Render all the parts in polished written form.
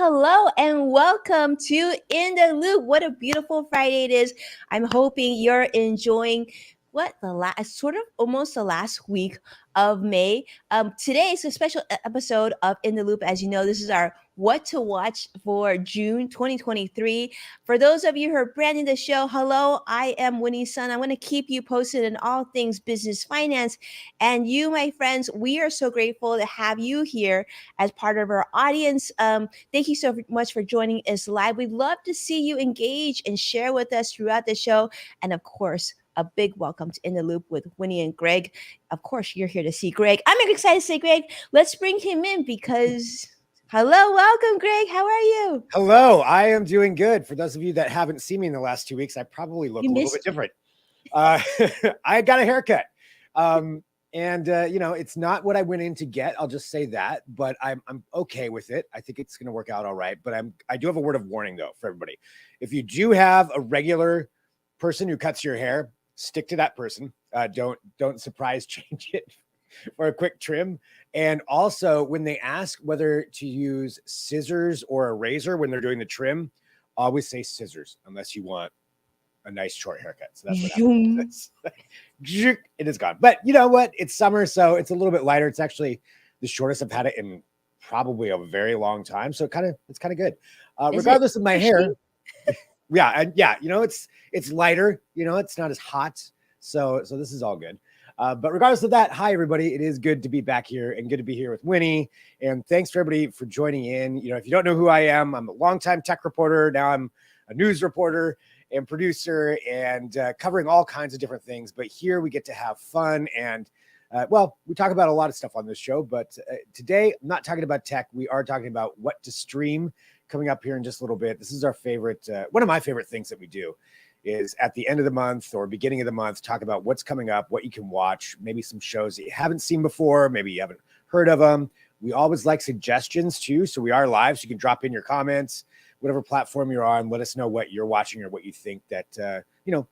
Hello, and welcome to In the Loop. What a beautiful Friday it is. I'm hoping you're enjoying the last sort of almost the last week of May. Today is a special episode of In the Loop. As you know, this is our what to watch for June 2023. For those of you who are brand new to the show, hello, I am Winnie Sun. I'm going to keep you posted on all things business finance. And you, my friends, we are so grateful to have you here as part of our audience. Thank you so much for joining us live. We'd love to see you engage and share with us throughout the show. And of course, a big welcome to In the Loop with Winnie and Greg. Of course, you're here to see Greg. I'm excited to see Greg. Let's bring him in because, hello, welcome, Greg. How are you? Hello, I am doing good. For those of you that haven't seen me in the last 2 weeks, I probably look a little bit different. I got a haircut. It's not what I went in to get. I'll just say that, but I'm okay with it. I think it's going to work out all right. But I do have a word of warning though for everybody. If you do have a regular person who cuts your hair, stick to that person. Don't surprise change it for a quick trim. And also, when they ask whether to use scissors or a razor when they're doing the trim, always say scissors unless you want a nice short haircut. So that's what happens. It is gone. But you know what? It's summer, so it's a little bit lighter. It's actually the shortest I've had it in probably a very long time. So it's kind of good. Regardless of my hair. Yeah. It's lighter. It's not as hot. So this is all good. But regardless of that, hi everybody. It is good to be back here and good to be here with Winnie. And thanks for everybody for joining in. If you don't know who I am, I'm a longtime tech reporter. Now I'm a news reporter and producer and covering all kinds of different things. But here we get to have fun. And we talk about a lot of stuff on this show. But today, I'm not talking about tech. We are talking about what to stream coming up here in just a little bit. This is our favorite, one of my favorite things that we do is at the end of the month or beginning of the month, talk about what's coming up, what you can watch, maybe some shows that you haven't seen before, maybe you haven't heard of them. We always like suggestions too. So we are live, so you can drop in your comments, whatever platform you're on, let us know what you're watching or what you think that,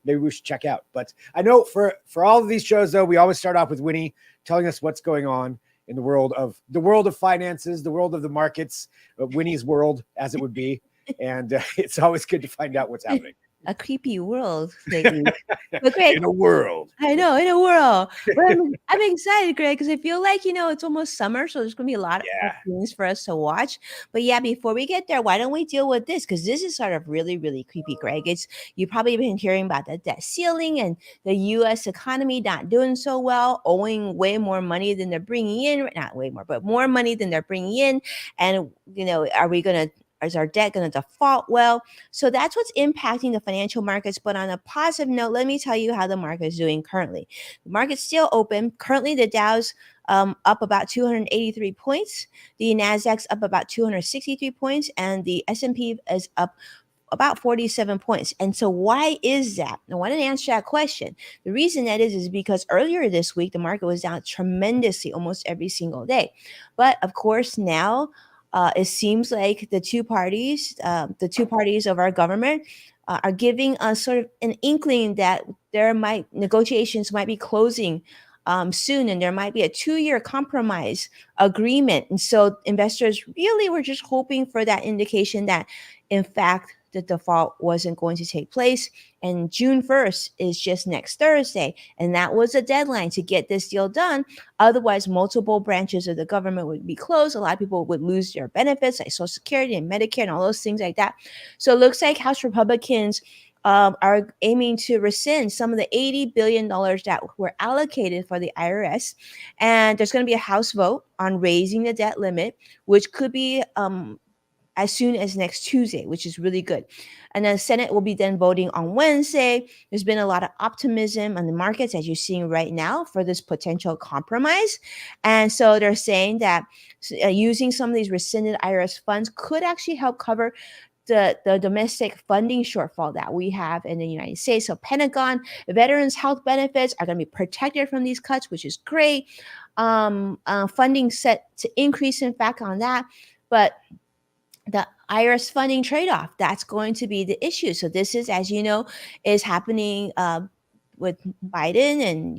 maybe we should check out. But I know for all of these shows though, we always start off with Winnie telling us what's going on in the world of finances, the world of the markets, Winnie's world as it would be. And it's always good to find out what's happening. A creepy world lately. But Greg, in a world. I know, in a world. But I'm excited, Greg, because I feel like, it's almost summer, so there's going to be a lot of things for us to watch. But yeah, before we get there, why don't we deal with this? Because this is sort of really, really creepy, Greg. You've probably been hearing about the debt ceiling and the U.S. economy not doing so well, owing way more money than they're bringing in. Not way more, but more money than they're bringing in. And, is our debt going to default? Well, so that's what's impacting the financial markets. But on a positive note, let me tell you how the market is doing currently. The market's still open. Currently, the Dow's up about 283 points. The Nasdaq's up about 263 points. And the S&P is up about 47 points. And so why is that? I want to answer that question. The reason that is because earlier this week, the market was down tremendously almost every single day. But of course, now it seems like the two parties of our government are giving us sort of an inkling that negotiations might be closing soon, and there might be a 2-year compromise agreement. And so investors really were just hoping for that indication that, in fact, the default wasn't going to take place. And June 1st is just next Thursday. And that was a deadline to get this deal done. Otherwise, multiple branches of the government would be closed. A lot of people would lose their benefits like Social Security and Medicare and all those things like that. So it looks like House Republicans are aiming to rescind some of the $80 billion that were allocated for the IRS. And there's going to be a House vote on raising the debt limit, which could be as soon as next Tuesday, which is really good. And the Senate will be then voting on Wednesday. There's been a lot of optimism on the markets, as you're seeing right now, for this potential compromise. And so they're saying that using some of these rescinded IRS funds could actually help cover the domestic funding shortfall that we have in the United States. So Pentagon, veterans health benefits are going to be protected from these cuts, which is great. Funding set to increase, in fact, on that. But the IRS funding trade-off, that's going to be the issue. So this is, as you know, is happening with Biden and,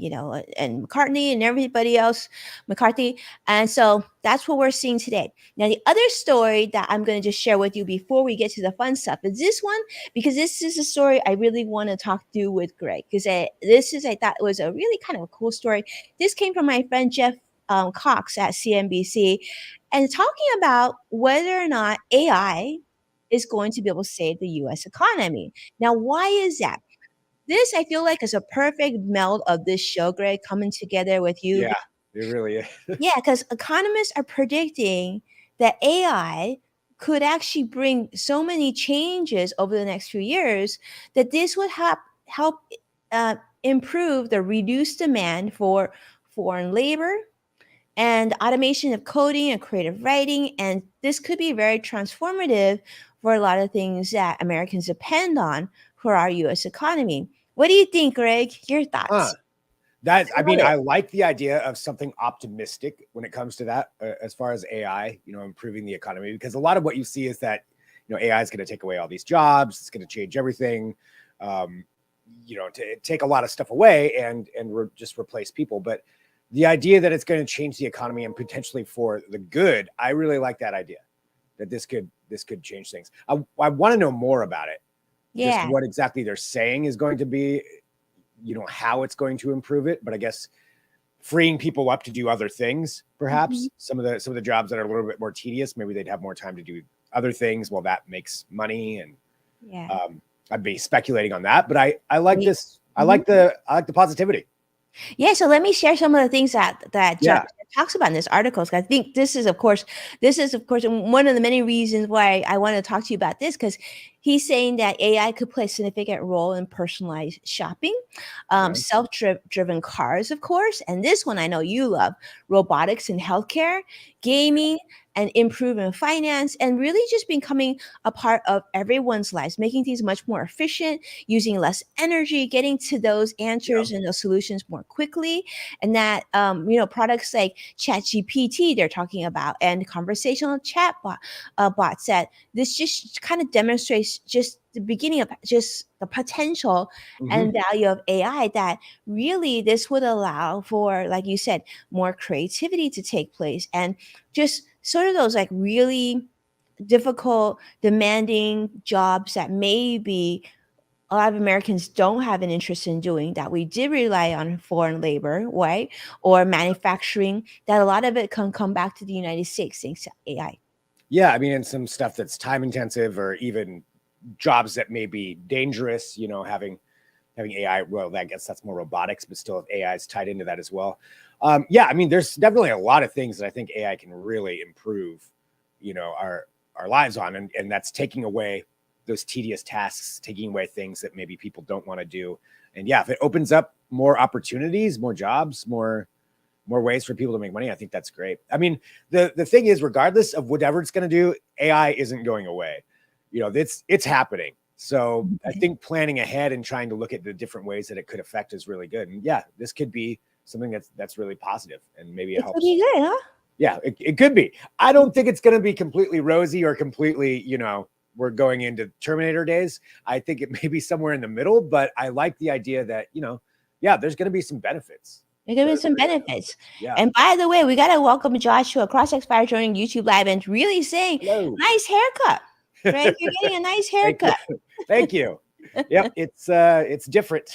and McCartney and everybody else, McCarthy. And so that's what we're seeing today. Now, the other story that I'm going to just share with you before we get to the fun stuff is this one, because this is a story I really want to talk through with Greg, because I thought it was a really kind of a cool story. This came from my friend Jeff Cox at CNBC, and talking about whether or not AI is going to be able to save the US economy. Now, why is that? This, I feel like, is a perfect meld of this show, Greg, coming together with you. Yeah, it really is. Yeah, because economists are predicting that AI could actually bring so many changes over the next few years that this would help improve the reduced demand for foreign labor and automation of coding and creative writing. And this could be very transformative for a lot of things that Americans depend on for our US economy. What do you think, Greg? Your thoughts? I like the idea of something optimistic when it comes to that, as far as AI, improving the economy, because a lot of what you see is that, AI is going to take away all these jobs. It's going to change everything, to take a lot of stuff away and just replace people. But the idea that it's going to change the economy and potentially for the good, I really like that idea, that this could change things. I want to know more about it. Yeah. Just what exactly they're saying is going to be, how it's going to improve it. But I guess freeing people up to do other things, perhaps some of the jobs that are a little bit more tedious, maybe they'd have more time to do other things. Well, that makes money, and I'd be speculating on that. But I like this. I like the positivity. Yeah, so let me share some of the things that Jeff talks about in this article. I think this is, of course, one of the many reasons why I want to talk to you about this, because he's saying that AI could play a significant role in personalized shopping, self-driven cars, of course, and this one I know you love, robotics in healthcare, gaming, and improving finance, and really just becoming a part of everyone's lives, making things much more efficient, using less energy, getting to those answers and those solutions more quickly. And that, products like ChatGPT they're talking about, and conversational chat bots, that this just kind of demonstrates just the beginning of just the potential and value of AI, that really this would allow for, like you said, more creativity to take place, and just sort of those like really difficult, demanding jobs that maybe a lot of Americans don't have an interest in doing, that we did rely on foreign labor, right? Or manufacturing, that a lot of it can come back to the United States thanks to AI. Yeah, I mean, and some stuff that's time intensive, or even jobs that may be dangerous, having AI, well, I guess that's more robotics, but still AI is tied into that as well. I mean, there's definitely a lot of things that I think AI can really improve, our lives on, and that's taking away those tedious tasks, taking away things that maybe people don't want to do. And if it opens up more opportunities, more jobs, more ways for people to make money, I think that's great. I mean, the thing is, regardless of whatever it's going to do, AI isn't going away. It's happening. So I think planning ahead and trying to look at the different ways that it could affect is really good. And this could be something that's really positive, and maybe it helps. Could be good, huh? Yeah, it could be. I don't think it's going to be completely rosy or completely, we're going into Terminator days. I think it may be somewhere in the middle, but I like the idea that, there's going to be some benefits. There could be some benefits. Yeah. And by the way, we got to welcome Joshua Crossx joining YouTube Live and really saying, hello. Nice haircut. Right? You're getting a nice haircut. Thank you. Yep, it's different,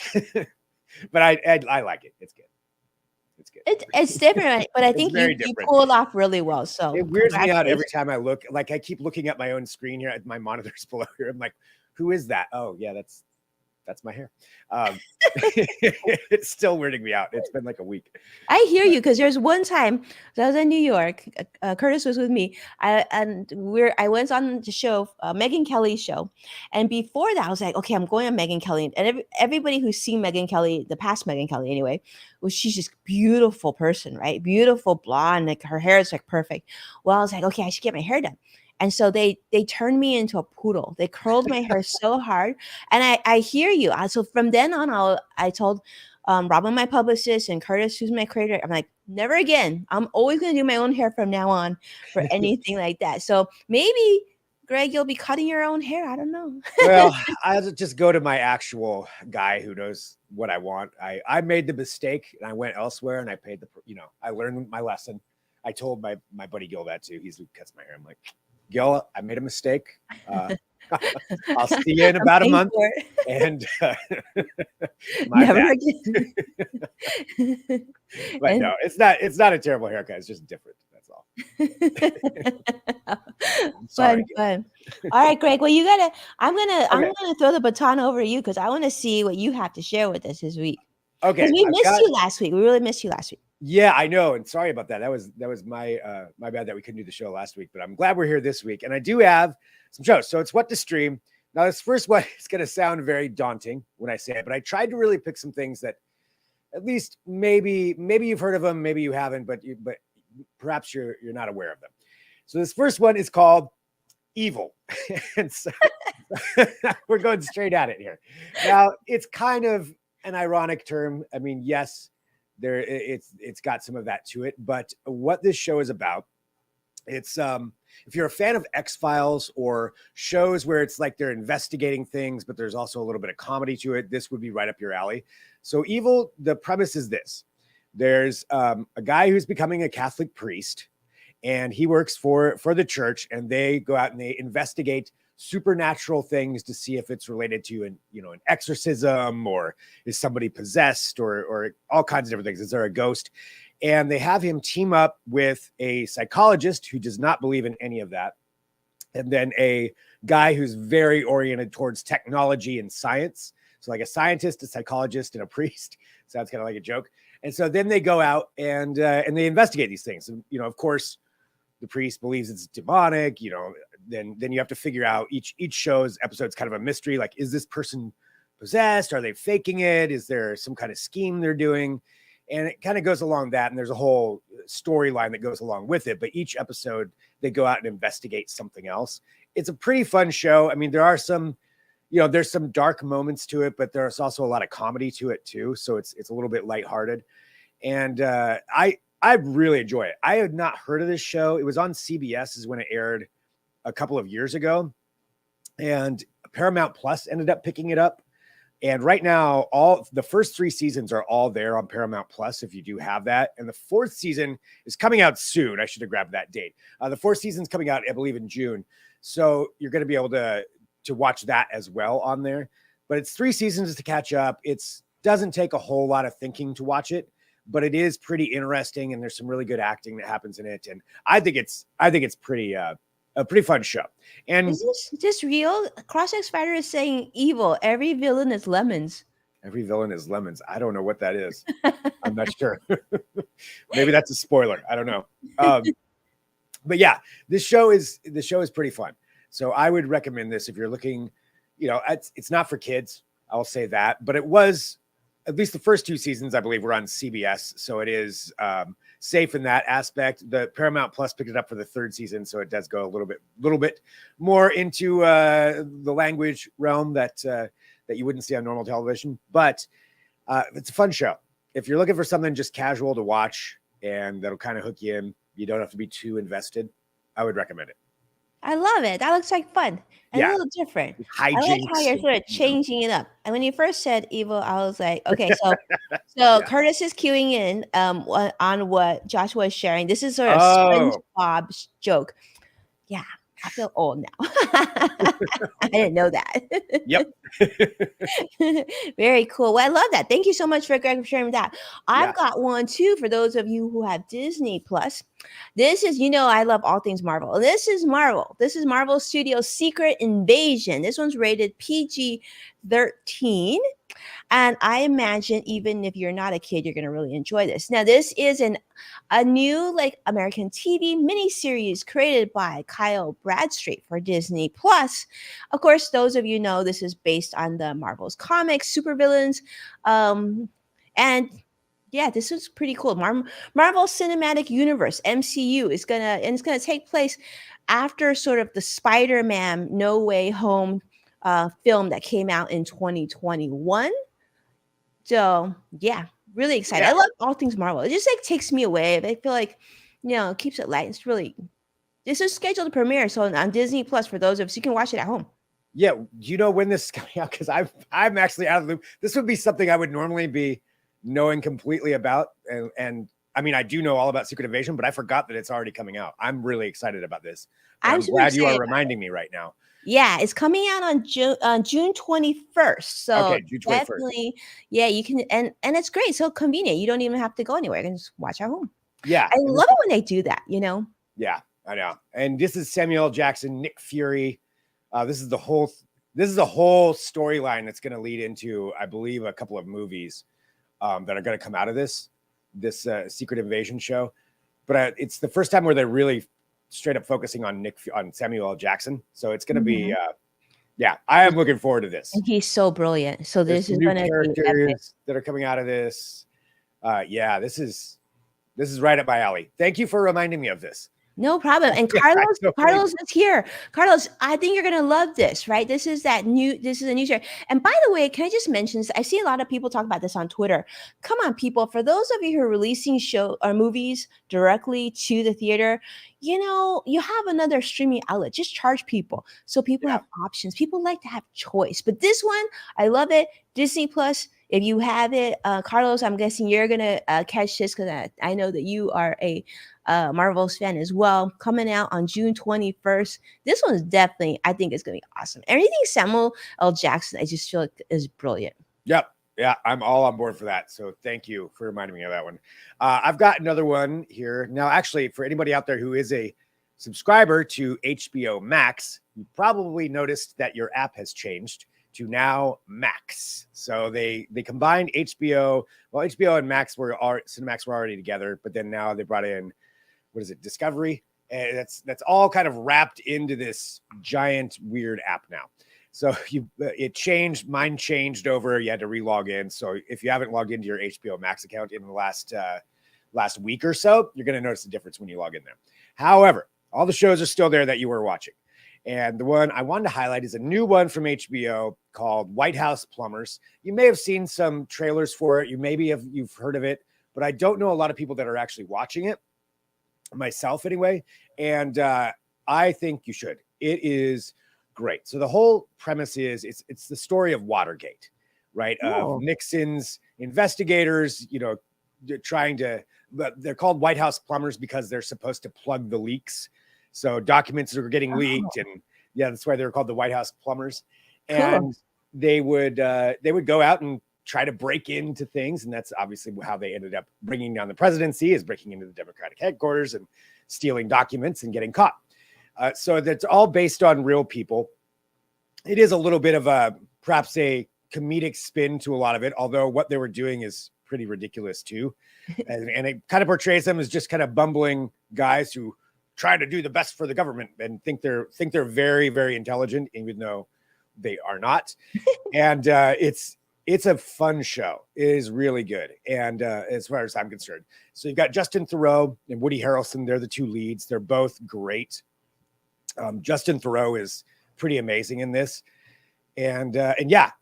but I like it. It's good. It's good. It's different, but I think you pulled off really well. So it weirds me out every time I look. Like, I keep looking at my own screen here at my monitors below here. I'm like, who is that? Oh yeah, that's that's my hair. It's still weirding me out. It's been like a week. I hear you, because there's one time I was in New York. Curtis was with me. I went on the show, Megyn Kelly's show, and before that, I was like, okay, I'm going on Megyn Kelly, and everybody who's seen Megyn Kelly, the past Megyn Kelly anyway, she's just beautiful person, right? Beautiful blonde, like her hair is like perfect. Well, I was like, okay, I should get my hair done. And so they turned me into a poodle. They curled my hair so hard, and I hear you. So from then on, I told Robin, my publicist, and Curtis, who's my creator, I'm like, never again. I'm always going to do my own hair from now on for anything like that. So maybe, Greg, you'll be cutting your own hair. I don't know. Well, I'll just go to my actual guy who knows what I want. I made the mistake and I went elsewhere and I paid I learned my lesson. I told my buddy Gil that too. He's who cuts my hair. I'm like, Gil, I made a mistake. I'll see you in about a month. And never again. But no, it's not a terrible haircut. It's just different. That's all. Fun. All right, Greg. Well, I'm gonna throw the baton over to you, because I want to see what you have to share with us this week. Okay. We missed you last week. We really missed you last week. Yeah, I know. And sorry about that. That was my bad that we couldn't do the show last week, but I'm glad we're here this week. And I do have some shows. So it's what to stream. Now, this first one is going to sound very daunting when I say it, but I tried to really pick some things that at least maybe you've heard of them, maybe you haven't, but perhaps you're not aware of them. So this first one is called Evil. And so we're going straight at it here. Now, it's kind of an ironic term. I mean, yes, it's got some of that to it, but what this show is about, it's if you're a fan of X-Files or shows where it's like they're investigating things, but there's also a little bit of comedy to it, this would be right up your alley. So Evil, the premise is this. There's a guy who's becoming a Catholic priest, and he works for the church, and they go out and they investigate supernatural things to see if it's related to an exorcism, or is somebody possessed, or all kinds of different things. Is there a ghost? And they have him team up with a psychologist who does not believe in any of that, and then a guy who's very oriented towards technology and science. So like a scientist, a psychologist, and a priest. Sounds kind of like a joke. And so then they go out and they investigate these things. And of course, the priest believes it's demonic. Then you have to figure out each show's episode's kind of a mystery. Like, is this person possessed? Are they faking it? Is there some kind of scheme they're doing? And it kind of goes along that. And there's a whole storyline that goes along with it. But each episode, they go out and investigate something else. It's a pretty fun show. I mean, there are some, there's some dark moments to it, but there's also a lot of comedy to it too. So it's a little bit lighthearted. And I really enjoy it. I had not heard of this show. It was on CBS is when it aired a couple of years ago. And Paramount Plus ended up picking it up. And right now, all the first 3 seasons are all there on Paramount Plus, if you do have that. And the 4th season is coming out soon. I should have grabbed that date. The 4th season's coming out, I believe, in June. So you're going to be able to watch that as well on there. But it's 3 seasons to catch up. It doesn't take a whole lot of thinking to watch it, but it is pretty interesting. And there's some really good acting that happens in it. And I think it's pretty a pretty fun show. And is this real? Cross-X Fighter is saying Evil. Every villain is lemons. Every villain is lemons. I don't know what that is. I'm not sure. Maybe that's a spoiler. I don't know. But yeah, the show is pretty fun. So I would recommend this if you're looking. It's not for kids. I'll say that, but it was at least the first 2 seasons, I believe, were on CBS. So it is safe in that aspect. The Paramount Plus picked it up for the 3rd season, so it does go a little bit more into the language realm that you wouldn't see on normal television. But it's a fun show. If you're looking for something just casual to watch and that'll kind of hook you in, you don't have to be too invested, I would recommend it. I love it. That looks like fun and a little different. Hijinks. I like how you're sort of changing it up. And when you first said Evil, I was like, okay, so yeah. Curtis is queuing in on what Joshua is sharing. This is sort of SpongeBob joke. Yeah. I feel old now. I didn't know that. Yep. Very cool. Well, I love that. Thank you so much for Greg for sharing that. I've Yeah. got one too for those of you who have Disney Plus. This is, I love all things Marvel. This is Marvel. This is Marvel Studios' Secret Invasion. This one's rated PG-13. And I imagine even if you're not a kid, you're going to really enjoy this. Now, this is a new like American TV miniseries created by Kyle Bradstreet for Disney Plus. Of course, those of you know this is based on the Marvel's comics, supervillains, and yeah, this is pretty cool. Marvel Cinematic Universe (MCU) it's gonna take place after sort of the Spider-Man No Way Home film that came out in 2021. So yeah, really excited. Yeah. I love all things Marvel. It just like takes me away. I feel like, it keeps it light. It's really this is scheduled to premiere. So on Disney Plus for those of us, you can watch it at home. Yeah. Do you know when this is coming out? Because I'm actually out of the loop. This would be something I would normally be knowing completely about. And I mean, I do know all about Secret Invasion, but I forgot that it's already coming out. I'm really excited about this. I'm glad you are reminding me right now. Yeah, it's coming out on June 21st. So okay, June 21st. Definitely, yeah, you can, and it's great. So convenient. You don't even have to go anywhere. You can just watch at home. Yeah, I love it when they do that. Yeah, I know. And this is Samuel L. Jackson, Nick Fury. This is the whole storyline that's going to lead into, I believe, a couple of movies that are going to come out of this Secret Invasion show. But it's the first time where they're really straight up focusing on Samuel L. Jackson. So it's going to be, I am looking forward to this. And he's so brilliant. So this is going to be characters that are coming out of this. This is right up my alley. Thank you for reminding me of this. No problem. And Carlos is here. Carlos, I think you're going to love this, right? This is a new show. And by the way, can I just mention this? I see a lot of people talk about this on Twitter. Come on, people. For those of you who are releasing show or movies directly to the theater, you have another streaming outlet. Just charge people. So people have options. People like to have choice. But this one, I love it. Disney Plus. If you have it, Carlos, I'm guessing you're going to catch this because I know that you are a Marvel's fan as well. Coming out on June 21st. This one's definitely, I think it's going to be awesome. Everything Samuel L. Jackson, I just feel like is brilliant. Yep. Yeah, I'm all on board for that. So thank you for reminding me of that one. I've got another one here. Now, actually, for anybody out there who is a subscriber to HBO Max, you probably noticed that your app has changed to now Max. So they combined HBO. Well, HBO and Cinemax were already together, but then now they brought in, Discovery? And that's all kind of wrapped into this giant weird app now. So mine changed over. You had to re-log in. So if you haven't logged into your HBO Max account in the last week or so, you're going to notice the difference when you log in there. However, all the shows are still there that you were watching. And the one I wanted to highlight is a new one from HBO called White House Plumbers. You may have seen some trailers for it. You've heard of it, but I don't know a lot of people that are actually watching it, myself anyway. And I think you should. It is great. So the whole premise is it's the story of Watergate, right? Of Nixon's investigators, they're called White House Plumbers because they're supposed to plug the leaks. So documents are getting leaked, and that's why they're called the White House Plumbers. Cool. And they would go out and try to break into things, and that's obviously how they ended up bringing down the presidency, is breaking into the Democratic headquarters and stealing documents and getting caught. So that's all based on real people. It is a little bit of perhaps a comedic spin to a lot of it, although what they were doing is pretty ridiculous too, and it kind of portrays them as just kind of bumbling guys who try to do the best for the government and think they're very, very intelligent, even though they are not. And it's a fun show. It is really good. And as far as I'm concerned, so you've got Justin Theroux and Woody Harrelson. They're the two leads. They're both great. Justin Theroux is pretty amazing in this. And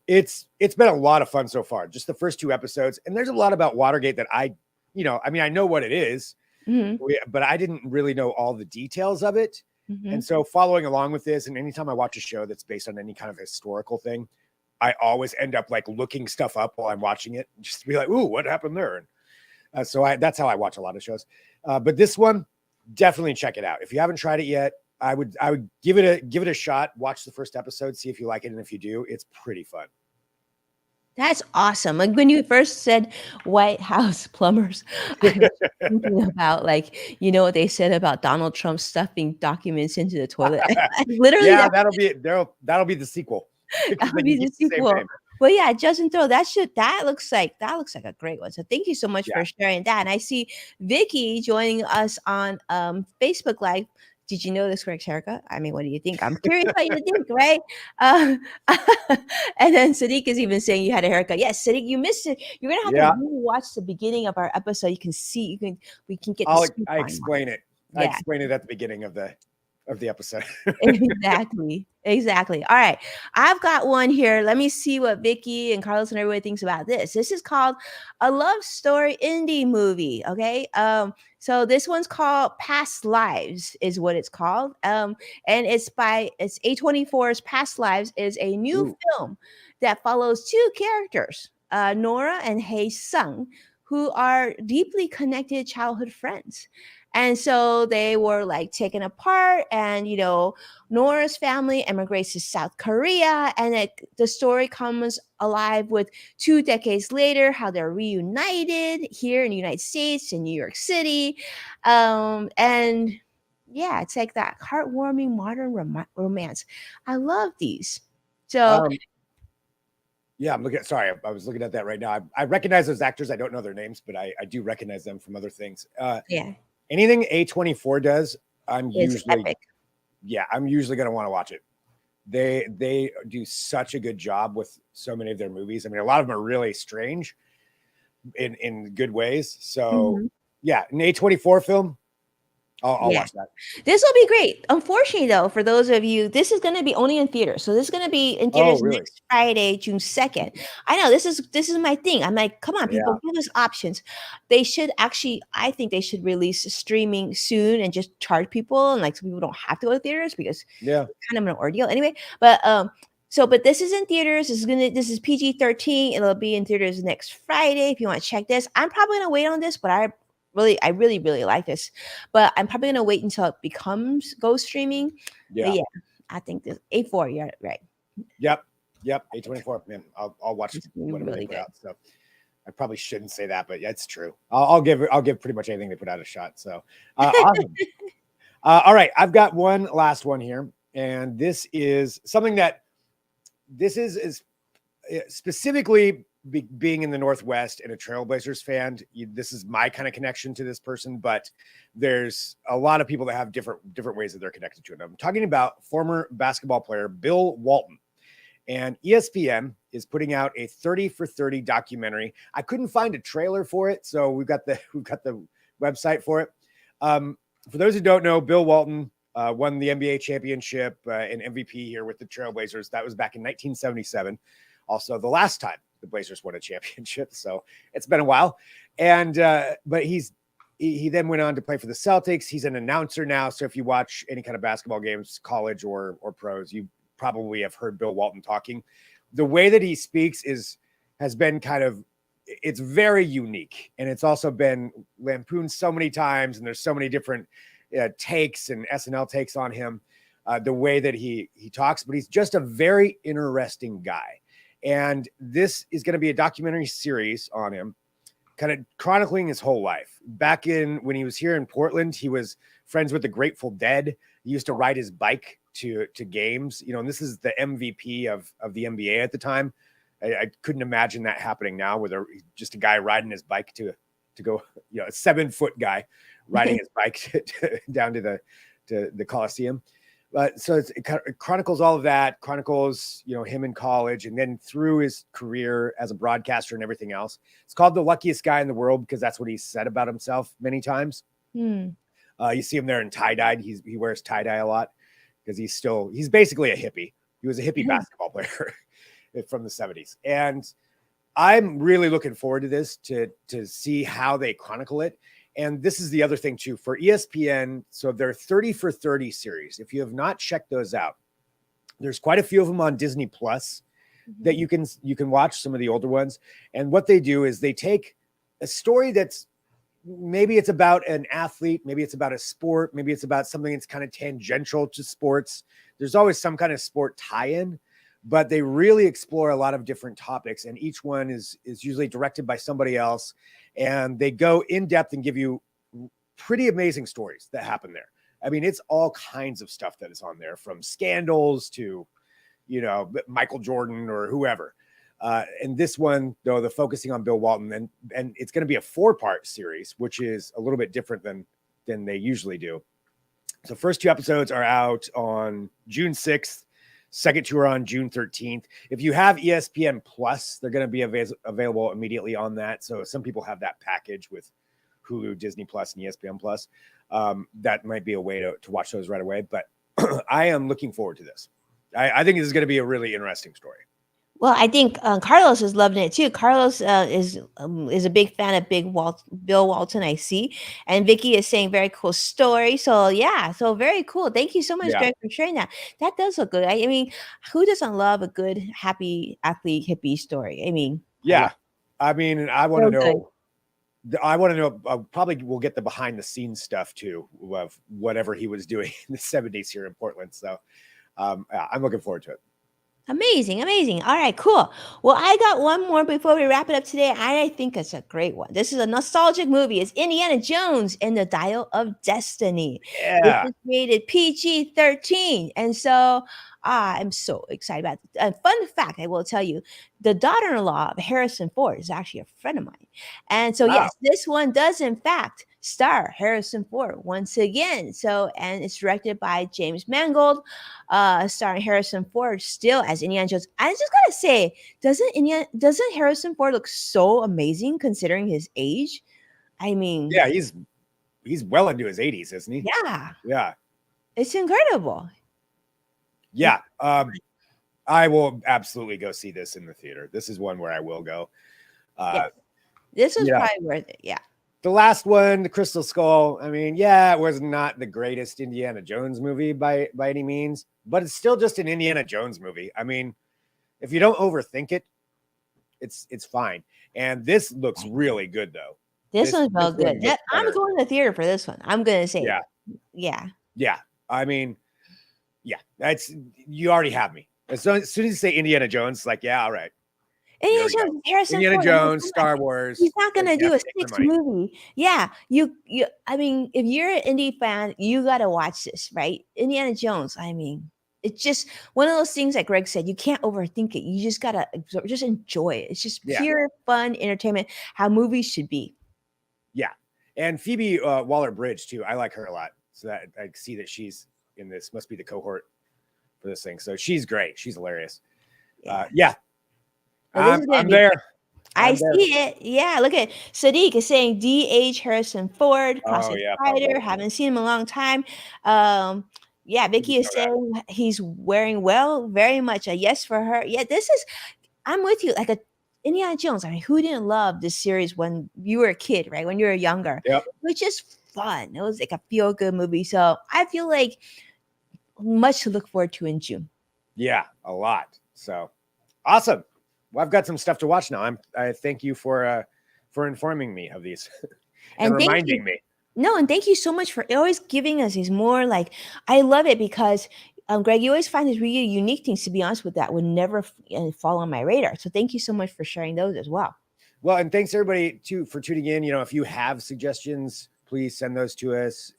it's been a lot of fun so far. Just the first two episodes. And there's a lot about Watergate that I know what it is. Mm-hmm. But I didn't really know all the details of it. Mm-hmm. And so following along with this, and anytime I watch a show that's based on any kind of historical thing, I always end up like looking stuff up while I'm watching it, just to be like, ooh, what happened there? And that's how I watch a lot of shows. But this one, definitely check it out. If you haven't tried it yet, I would give it a shot. Watch the first episode, see if you like it, and if you do, it's pretty fun. That's awesome. Like when you first said White House plumbers, I was thinking about like, you know what they said about Donald Trump stuffing documents into the toilet. Literally, Yeah, that'll be the sequel. that would be the sequel. But yeah, Justin Throw, that looks like a great one. So thank you so much for sharing that. And I see Vicky joining us on Facebook Live. Did you know this correct, Erica? I mean, what do you think? I'm curious what you think, right? And then Sadiq is even saying you had a haircut. Yes, Sadiq, you missed it. You're gonna have to watch the beginning of our episode. You can see, we can get. I explain it. I explain it at the beginning of the episode. Exactly. All right. I've got one here. Let me see what Vicky and Carlos and everybody thinks about this. This is called a love story indie movie. Okay. So this one's called Past Lives, is what it's called. And it's A24's Past Lives is a new film that follows two characters, Nora and Hae Sung, who are deeply connected childhood friends. And so they were like taken apart, and Nora's family emigrates to South Korea, and the story comes alive with 2 decades later, how they're reunited here in the United States, in New York City. And yeah, it's like that heartwarming modern romance. I love these. So yeah, I'm looking. Sorry, I was looking at that right now. I recognize those actors. I don't know their names, but I do recognize them from other things. Yeah. Anything A24 does, I'm usually epic. Yeah, I'm usually going to want to watch it. They do such a good job with so many of their movies. I mean, a lot of them are really strange in good ways. So yeah, an A24 film, I'll watch that. This will be great. Unfortunately, though, for those of you, this is going to be only in theaters. So this is going to be in theaters next Friday, June 2nd. I know this is my thing. I'm like, come on, people, give us options. They should actually, I think they should release streaming soon and just charge people, and like so people don't have to go to theaters, because it's kind of an ordeal anyway. But but this is in theaters. This is PG-13. It'll be in theaters next Friday. If you want to check this, I'm probably gonna wait on this, but I really like this, but I'm probably gonna wait until it goes streaming. Yeah. But yeah, I think this A4. Yeah, right. Yep. A24. Man, I'll watch it when they put out. So I probably shouldn't say that, but yeah, it's true. I'll give pretty much anything they put out a shot. So awesome. All right, I've got one last one here, and this is something that is specifically. Being in the Northwest and a Trailblazers fan, this is my kind of connection to this person, but there's a lot of people that have different ways that they're connected to it. I'm talking about former basketball player Bill Walton, and ESPN is putting out a 30 for 30 documentary. I couldn't find a trailer for it, so we've got the website for it. For those who don't know, Bill Walton won the NBA championship and MVP here with the Trailblazers. That was back in 1977. Also, the last time the Blazers won a championship, so it's been a while. And but he then went on to play for the Celtics. He's an announcer now, so if you watch any kind of basketball games, college or pros, you probably have heard Bill Walton talking. The way that he speaks has been it's very unique, and it's also been lampooned so many times, and there's so many different takes and SNL takes on him. The way that he talks, but he's just a very interesting guy. And this is going to be a documentary series on him, kind of chronicling his whole life. Back when he was here in Portland, he was friends with the Grateful Dead. He used to ride his bike to games, and this is the MVP of the NBA at the time. I couldn't imagine that happening now, where just a guy riding his bike to go, a 7-foot guy riding his bike down to the Coliseum. So it chronicles all of that, chronicles, him in college, and then through his career as a broadcaster and everything else. It's called The Luckiest Guy in the World because that's what he said about himself many times. You see him there in tie-dye. He wears tie-dye a lot because he's basically a hippie. He was a hippie basketball player from the 70s. And I'm really looking forward to this to see how they chronicle it. And this is the other thing too for ESPN. So their 30 for 30 series, if you have not checked those out, there's quite a few of them on Disney Plus that you can watch, some of the older ones. And what they do is they take a story that's maybe it's about an athlete, maybe it's about a sport, maybe it's about something that's kind of tangential to sports. There's always some kind of sport tie-in, but they really explore a lot of different topics, and each one is usually directed by somebody else, and they go in depth and give you pretty amazing stories that happen there. I mean, it's all kinds of stuff that is on there, from scandals to, you know, Michael Jordan or whoever. And this one, though, the focusing on Bill Walton, and it's going to be a 4-part series, which is a little bit different than they usually do. So first 2 episodes are out on June 6th. Second 2 are on June 13th. If you have ESPN Plus, they're going to be available immediately on that. So some people have that package with Hulu, Disney Plus, and ESPN Plus. That might be a way to watch those right away. But I am looking forward to this. I think this is going to be a really interesting story. Well, I think Carlos is loving it too. Carlos is a big fan of Bill Walton, I see, and Vicky is saying very cool story. So yeah, so very cool. Thank you so much, Greg, for sharing that. That does look good. I mean, who doesn't love a good, happy athlete hippie story? I mean, yeah, I mean, I want to know. I want to know. Probably we'll get the behind the scenes stuff too of whatever he was doing in the 70s here in Portland. So I'm looking forward to it. Amazing. All right, cool. Well, I got one more before we wrap it up today. I think it's a great one. This is a nostalgic movie. It's Indiana Jones and the Dial of Destiny. Yeah. This is rated PG-13. And so I'm so excited about it. A fun fact I will tell you, the daughter-in-law of Harrison Ford is actually a friend of mine. And so, yes, this one does, in fact, star Harrison Ford once again. So, and it's directed by James Mangold, starring Harrison Ford still as Indiana Jones. I just gotta say, doesn't Harrison Ford look so amazing considering his age? I mean, yeah, he's well into his 80s, isn't he? Yeah, it's incredible. Yeah, I will absolutely go see this in the theater. This is one where I will go. This is probably worth it. Yeah. The last one, The Crystal Skull, I mean, yeah, it was not the greatest Indiana Jones movie by any means, but it's still just an Indiana Jones movie. I mean, if you don't overthink it, it's fine. And this looks really good, though. This one's real good. I'm going to the theater for this one. I'm going to say, yeah. I mean, yeah, you already have me. As soon as you say Indiana Jones, like, yeah, all right. Indiana Jones, Star Wars. He's not gonna do a 6 movie. Yeah, you. I mean, if you're an indie fan, you gotta watch this, right? Indiana Jones. I mean, it's just one of those things that Greg said. You can't overthink it. You just gotta just enjoy it. It's just pure fun entertainment. How movies should be. Yeah, and Phoebe Waller-Bridge too. I like her a lot. So that I see that she's in this. Must be the cohort for this thing. So she's great. She's hilarious. Yeah. I'm there. I see it. Yeah, look at Sadiq is saying D.H. Harrison Ford, classic fighter. Haven't seen him in a long time. Yeah, Vicky is saying he's wearing well. Very much a yes for her. Yeah, I'm with you. Like a Indiana Jones. I mean, who didn't love this series when you were a kid, right? When you were younger. Yep. It was just fun. It was like a feel-good movie. So I feel like much to look forward to in June. Yeah, a lot. So awesome. Well, I've got some stuff to watch now. I thank you for informing me of these and reminding me. No, and thank you so much for always giving us these more like, I love it because Greg, you always find these really unique things, to be honest with that would never fall on my radar. So thank you so much for sharing those as well. Well, and thanks everybody for tuning in. You know, if you have suggestions, please send those to us.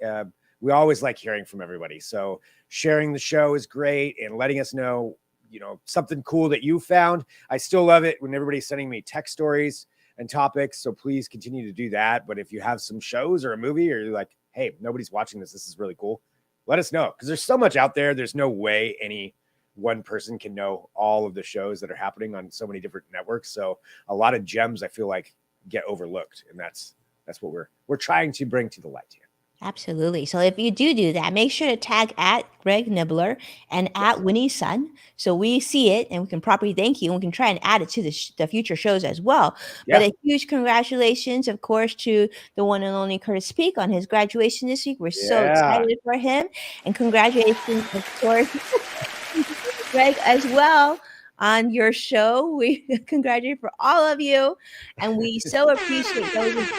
We always like hearing from everybody. So sharing the show is great and letting us know, you know, something cool that you found. I still love it when everybody's sending me tech stories and topics. So please continue to do that. But if you have some shows or a movie or you're like, hey, nobody's watching this, this is really cool, let us know. Because there's so much out there. There's no way any one person can know all of the shows that are happening on so many different networks. So a lot of gems, I feel like, get overlooked. And that's what we're trying to bring to the light here. Absolutely. So if you do that, make sure to tag at Greg Nibbler and at Winnie Sun, so we see it and we can properly thank you, and we can try and add it to the future shows as well. Yeah. But a huge congratulations, of course, to the one and only Curtis Peak on his graduation this week. We're so excited for him, and congratulations, of course, Greg, as well on your show. We congratulate for all of you, and we so appreciate those.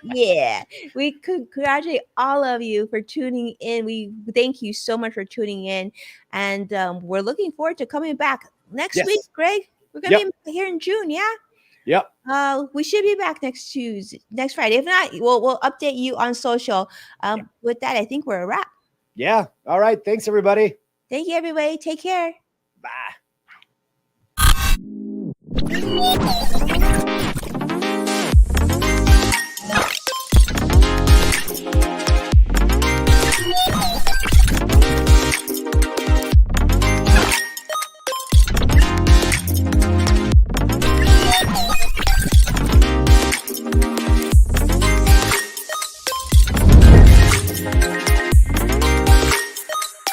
Yeah, we congratulate all of you for tuning in. We thank you so much for tuning in, and we're looking forward to coming back next week, Yes. Greg. We're gonna be here in June, yeah. Yep. We should be back next Tuesday, next Friday. If not, we'll update you on social. With that, I think we're a wrap. Yeah. All right. Thanks, everybody. Thank you, everybody. Take care. Bye.